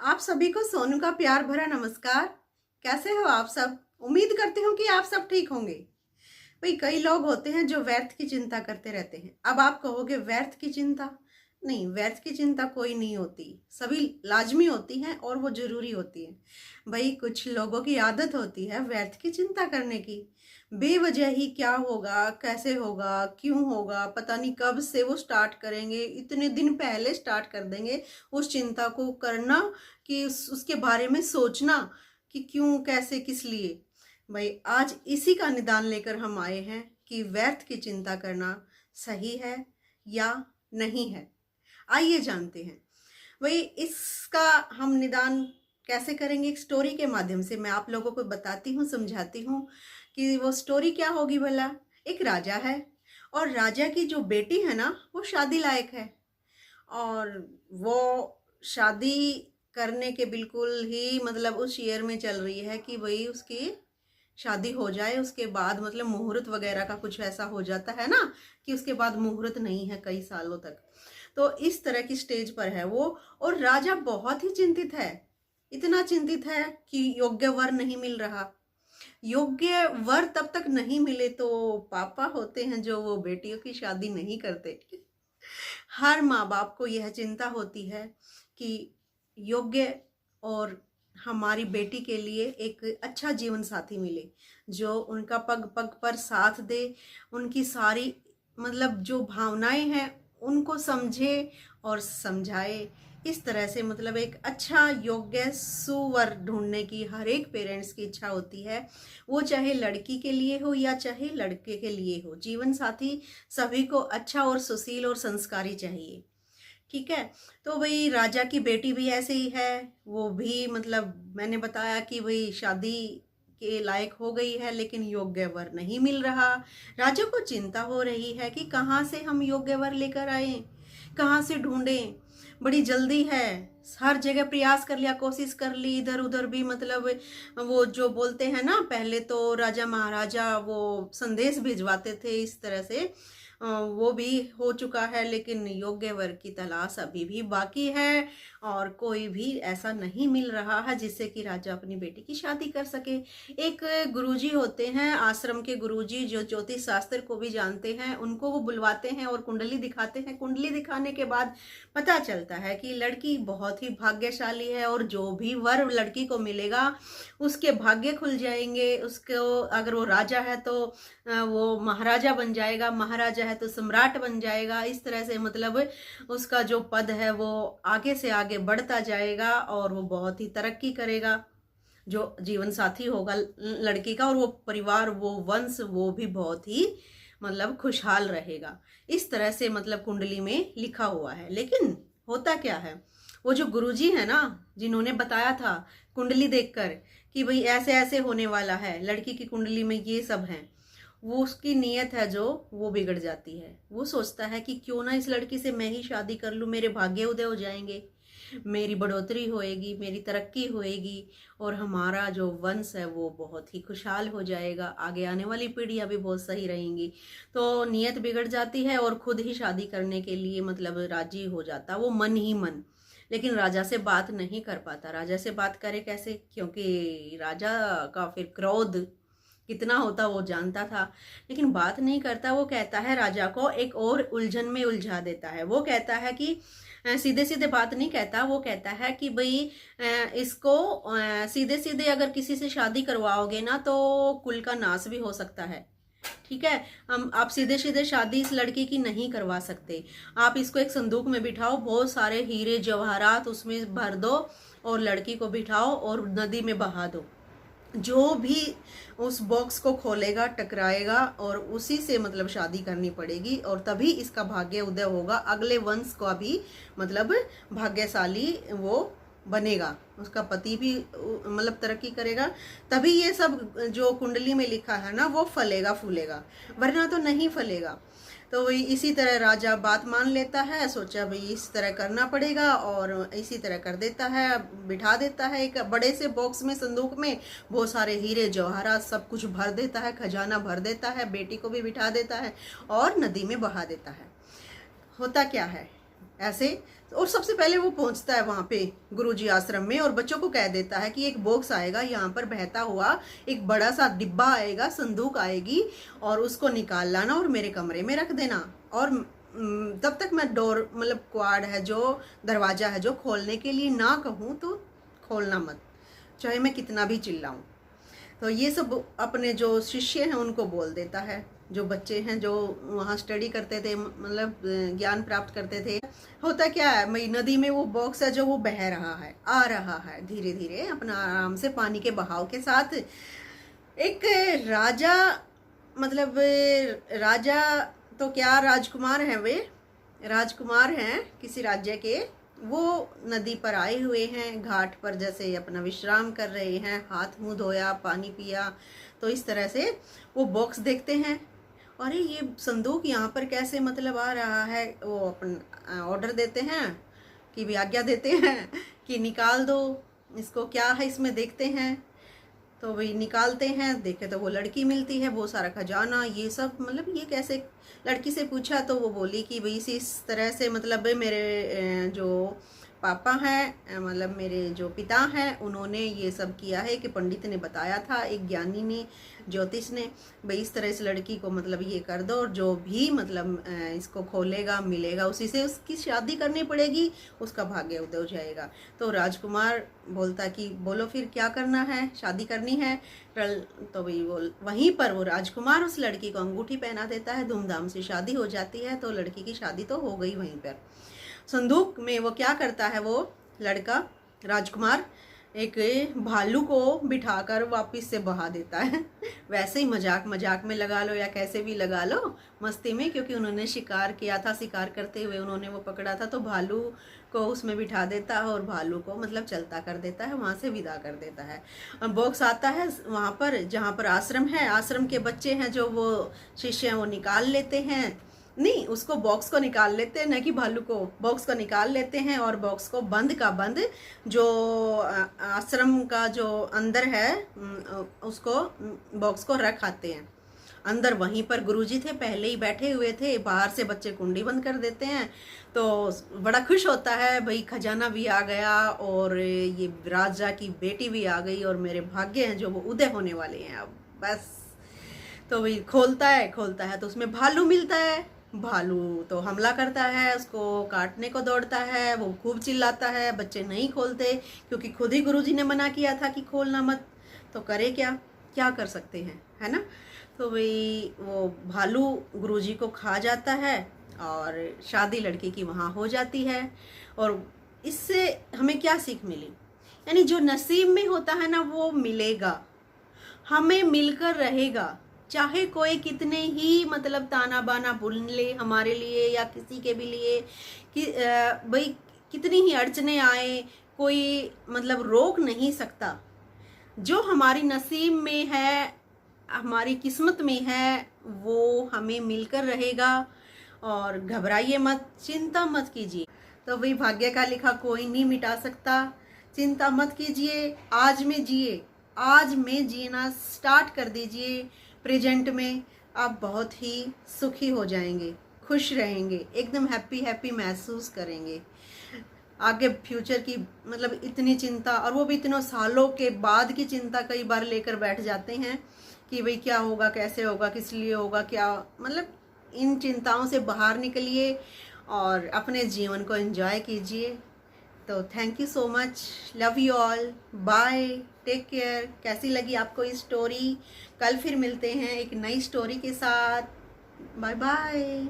आप सभी को सोनू का प्यार भरा नमस्कार। कैसे हो आप सब? उम्मीद करती हूँ कि आप सब ठीक होंगे। भाई कई लोग होते हैं जो व्यर्थ की चिंता करते रहते हैं। अब आप कहोगे व्यर्थ की चिंता? नहीं, व्यर्थ की चिंता कोई नहीं होती, सभी लाजमी होती हैं और वो जरूरी होती है। भाई कुछ लोगों की आदत होती है व्यर्थ की चिंता करने की। बेवजह ही क्या होगा, कैसे होगा, क्यों होगा, पता नहीं कब से वो स्टार्ट करेंगे, इतने दिन पहले स्टार्ट कर देंगे उस चिंता को करना, कि उसके बारे में सोचना कि क्यों, कैसे, किस लिए। भाई आज इसी का निदान लेकर हम आए हैं कि व्यर्थ की चिंता करना सही है या नहीं है। आइए जानते हैं। भाई इसका हम निदान कैसे करेंगे? एक स्टोरी के माध्यम से मैं आप लोगों को बताती हूँ, समझाती हूँ कि वो स्टोरी क्या होगी भला। एक राजा है और राजा की जो बेटी है ना वो शादी लायक है, और वो शादी करने के बिल्कुल ही मतलब उस ईयर में चल रही है कि भाई उसकी शादी हो जाए। उसके बाद मतलब मुहूर्त वगैरह का कुछ ऐसा हो जाता है ना कि उसके बाद मुहूर्त नहीं है कई सालों तक। तो इस तरह की स्टेज पर है वो, और राजा बहुत ही चिंतित है। इतना चिंतित है कि योग्य वर नहीं मिल रहा। योग्य वर तब तक नहीं मिले तो पापा होते हैं जो वो बेटियों की शादी नहीं करते। हर माँ बाप को यह चिंता होती है कि योग्य और हमारी बेटी के लिए एक अच्छा जीवन साथी मिले, जो उनका पग पग पर साथ दे, उनकी सारी मतलब जो भावनाएं हैं उनको समझे और समझाए। इस तरह से मतलब एक अच्छा योग्य सुवर ढूंढने की हर एक पेरेंट्स की इच्छा होती है। वो चाहे लड़की के लिए हो या चाहे लड़के के लिए हो, जीवन साथी सभी को अच्छा और सुशील और संस्कारी चाहिए। ठीक है। तो वही राजा की बेटी भी ऐसे ही है। वो भी मतलब मैंने बताया कि वही शादी के लायक हो गई है लेकिन योग्य वर नहीं मिल रहा। राजा को चिंता हो रही है कि कहाँ से हम योग्य वर लेकर आए, कहाँ से ढूंढें। बड़ी जल्दी है, हर जगह प्रयास कर लिया, कोशिश कर ली, इधर उधर भी मतलब वो जो बोलते हैं ना, पहले तो राजा महाराजा वो संदेश भिजवाते थे इस तरह से, वो भी हो चुका है, लेकिन योग्य वर की तलाश अभी भी बाकी है और कोई भी ऐसा नहीं मिल रहा है जिससे कि राजा अपनी बेटी की शादी कर सके। एक गुरुजी होते हैं, आश्रम के गुरुजी, जो ज्योतिष शास्त्र को भी जानते हैं, उनको वो बुलवाते हैं और कुंडली दिखाते हैं। कुंडली दिखाने के बाद पता चलता है कि लड़की बहुत ही भाग्यशाली है और जो भी वर लड़की को मिलेगा उसके भाग्य खुल जाएंगे। उसको अगर वो राजा है तो वो महाराजा बन जाएगा, महाराजा है तो सम्राट बन जाएगा। इस तरह से मतलब उसका जो पद है वो आगे से आगे बढ़ता जाएगा और वो बहुत ही तरक्की करेगा। जो जीवन साथी होगा लड़की का और वो परिवार, वो वंश, वो भी बहुत ही मतलब खुशहाल रहेगा। इस तरह से मतलब कुंडली में लिखा हुआ है। लेकिन होता क्या है, वो जो गुरुजी है ना, जिन्होंने बताया था कुंडली देखकर कि भाई ऐसे ऐसे होने वाला है, लड़की की कुंडली में ये सब है, वो उसकी नीयत है जो वो बिगड़ जाती है। वो सोचता है कि क्यों ना इस लड़की से मैं ही शादी कर लूँ, मेरे भाग्य उदय हो जाएंगे, मेरी बढ़ोतरी होएगी, मेरी तरक्की होएगी और हमारा जो वंश है वो बहुत ही खुशहाल हो जाएगा, आगे आने वाली पीढ़ियां भी बहुत सही रहेंगी। तो नीयत बिगड़ जाती है और खुद ही शादी करने के लिए मतलब राजी हो जाता वो मन ही मन। लेकिन राजा से बात नहीं कर पाता। राजा से बात करे कैसे, क्योंकि राजा का फिर क्रोध कितना होता वो जानता था, लेकिन बात नहीं करता। वो कहता है, राजा को एक और उलझन में उलझा देता है। वो कहता है कि सीधे सीधे बात नहीं कहता, वो कहता है कि भाई इसको सीधे सीधे अगर किसी से शादी करवाओगे ना तो कुल का नाश भी हो सकता है। ठीक है, हम आप सीधे सीधे शादी इस लड़की की नहीं करवा सकते। आप इसको एक संदूक में बिठाओ, बहुत सारे हीरे जवाहरात उसमें भर दो और लड़की को बिठाओ और नदी में बहा दो। जो भी उस बॉक्स को खोलेगा टकराएगा और उसी से मतलब शादी करनी पड़ेगी और तभी इसका भाग्य उदय होगा, अगले वंश का भी मतलब भाग्यशाली वो बनेगा, उसका पति भी मतलब तरक्की करेगा। तभी ये सब जो कुंडली में लिखा है ना वो फलेगा फूलेगा, वरना तो नहीं फलेगा। तो वही इसी तरह राजा बात मान लेता है, सोचा भाई इस तरह करना पड़ेगा और इसी तरह कर देता है। बिठा देता है एक बड़े से बॉक्स में, संदूक में बहुत सारे हीरे जवाहरात सब कुछ भर देता है, खजाना भर देता है, बेटी को भी बिठा देता है और नदी में बहा देता है। होता क्या है, ऐसे। और सबसे पहले वो पहुंचता है वहां पे गुरुजी आश्रम में और बच्चों को कह देता है कि एक बॉक्स आएगा यहाँ पर बहता हुआ, एक बड़ा सा डिब्बा आएगा, संदूक आएगी और उसको निकाल लाना और मेरे कमरे में रख देना। और तब तक मैं डोर मतलब क्वाड है जो दरवाजा है जो खोलने के लिए ना कहूँ तो खोलना मत, चाहे मैं कितना भी चिल्लाऊं। तो ये सब अपने जो शिष्य हैं उनको बोल देता है, जो बच्चे हैं जो वहाँ स्टडी करते थे, मतलब ज्ञान प्राप्त करते थे। होता क्या है, मई नदी में वो बॉक्स है जो वो बह रहा है, आ रहा है धीरे धीरे अपना आराम से पानी के बहाव के साथ। एक राजा, मतलब राजा तो क्या राजकुमार हैं, वे राजकुमार हैं किसी राज्य के, वो नदी पर आए हुए हैं, घाट पर जैसे अपना विश्राम कर रहे हैं, हाथ मुंह धोया, पानी पिया। तो इस तरह से वो बॉक्स देखते हैं, अरे ये संदूक यहाँ पर कैसे मतलब आ रहा है। वो अपन ऑर्डर देते हैं कि भी आज्ञा देते हैं कि निकाल दो इसको, क्या है इसमें देखते हैं। तो वही निकालते हैं, देखे तो वो लड़की मिलती है, वो सारा खजाना ये सब, मतलब ये कैसे। लड़की से पूछा तो वो बोली कि भाई इस तरह से, मतलब मेरे जो पापा हैं, मतलब मेरे जो पिता हैं, उन्होंने ये सब किया है कि पंडित ने बताया था, एक ज्ञानी ने, ज्योतिष ने, भाई इस तरह से लड़की को मतलब ये कर दो और जो भी मतलब इसको खोलेगा मिलेगा उसी से उसकी शादी करनी पड़ेगी, उसका भाग्य उदय हो जाएगा। तो राजकुमार बोलता कि बोलो फिर क्या करना है, शादी करनी है। तो भाई वहीं पर वो राजकुमार उस लड़की को अंगूठी पहना देता है, धूमधाम से शादी हो जाती है। तो लड़की की शादी तो हो गई वहीं पर। संदूक में वो क्या करता है, वो लड़का राजकुमार एक भालू को बिठाकर वापस से बहा देता है। वैसे ही मजाक मजाक में लगा लो या कैसे भी लगा लो, मस्ती में, क्योंकि उन्होंने शिकार किया था, शिकार करते हुए उन्होंने वो पकड़ा था, तो भालू को उसमें बिठा देता है और भालू को मतलब चलता कर देता है, वहाँ से विदा कर देता है। बॉक्स आता है वहाँ पर जहाँ पर आश्रम है, आश्रम के बच्चे हैं जो वो शिष्य हैं वो निकाल लेते हैं, नहीं उसको बॉक्स को निकाल लेते हैं, न कि भालू को, बॉक्स को निकाल लेते हैं और बॉक्स को बंद का बंद जो आश्रम का जो अंदर है उसको बॉक्स को रख आते हैं अंदर। वहीं पर गुरुजी थे, पहले ही बैठे हुए थे, बाहर से बच्चे कुंडी बंद कर देते हैं। तो बड़ा खुश होता है, भाई खजाना भी आ गया और ये राजा की बेटी भी आ गई और मेरे भाग्य हैं जो वो उदय होने वाले हैं अब बस। तो वही खोलता है तो उसमें भालू मिलता है। भालू तो हमला करता है, उसको काटने को दौड़ता है, वो खूब चिल्लाता है, बच्चे नहीं खोलते क्योंकि खुद ही गुरुजी ने मना किया था कि खोलना मत। तो करे क्या कर सकते हैं, है ना। तो वही वो भालू गुरुजी को खा जाता है और शादी लड़की की वहाँ हो जाती है। और इससे हमें क्या सीख मिली, यानी जो नसीब में होता है ना वो मिलेगा, हमें मिलकर रहेगा, चाहे कोई कितने ही मतलब ताना बाना बोल ले हमारे लिए या किसी के भी लिए, कि भाई कितनी ही अड़चने आए, कोई मतलब रोक नहीं सकता। जो हमारी नसीब में है, हमारी किस्मत में है, वो हमें मिलकर रहेगा। और घबराइए मत, चिंता मत कीजिए। तो भाई भाग्य का लिखा कोई नहीं मिटा सकता, चिंता मत कीजिए, आज में जिए, आज में जीना स्टार्ट कर दीजिए। प्रेजेंट में आप बहुत ही सुखी हो जाएंगे, खुश रहेंगे, एकदम हैप्पी महसूस करेंगे। आगे फ्यूचर की मतलब इतनी चिंता, और वो भी इतनों सालों के बाद की चिंता कई बार लेकर बैठ जाते हैं कि भाई क्या होगा, कैसे होगा, किस लिए होगा, क्या मतलब इन चिंताओं से बाहर निकलिए और अपने जीवन को एंजॉय कीजिए। तो thank you so much, love you all, bye, take care. कैसी लगी आपको ये स्टोरी? कल फिर मिलते हैं एक नई स्टोरी के साथ। Bye bye.